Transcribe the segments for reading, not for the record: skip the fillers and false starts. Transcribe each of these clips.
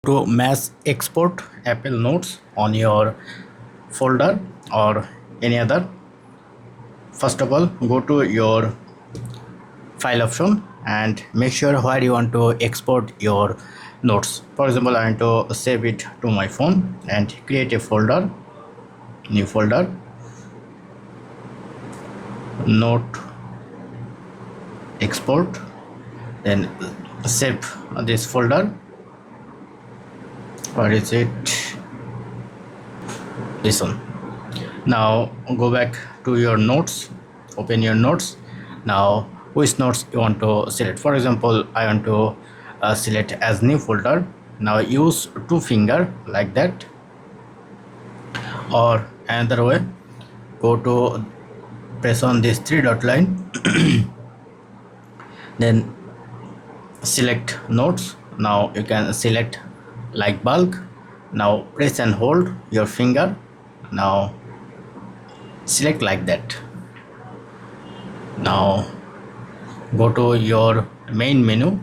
To mass export Apple Notes on your folder or any other. First of all, go to your file option and make sure where you want to export your notes. For example, I want to save it to my phone and create a folder, new folder, note export, then save this folder. Where is it? This one. Now go back to your notes, open your notes. Now which notes you want to select? For example, I want to select as new folder. Now use two finger like that, or another way, go to press on this three dot line then select notes. Now you can select like bulk. Now press and hold your finger. Now select like that. Now go to your main menu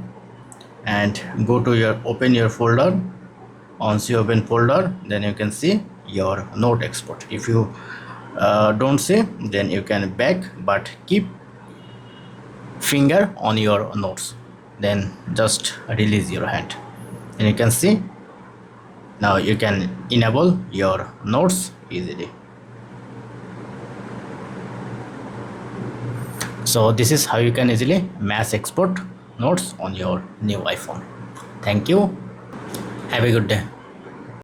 and go to your open your folder. Once you open folder, then you can see your note export. If you don't see, then you can back, but keep finger on your notes, then just release your hand and you can see now you can enable your notes easily. So this is how you can easily mass export notes on your new iPhone. Thank you. Have a good day.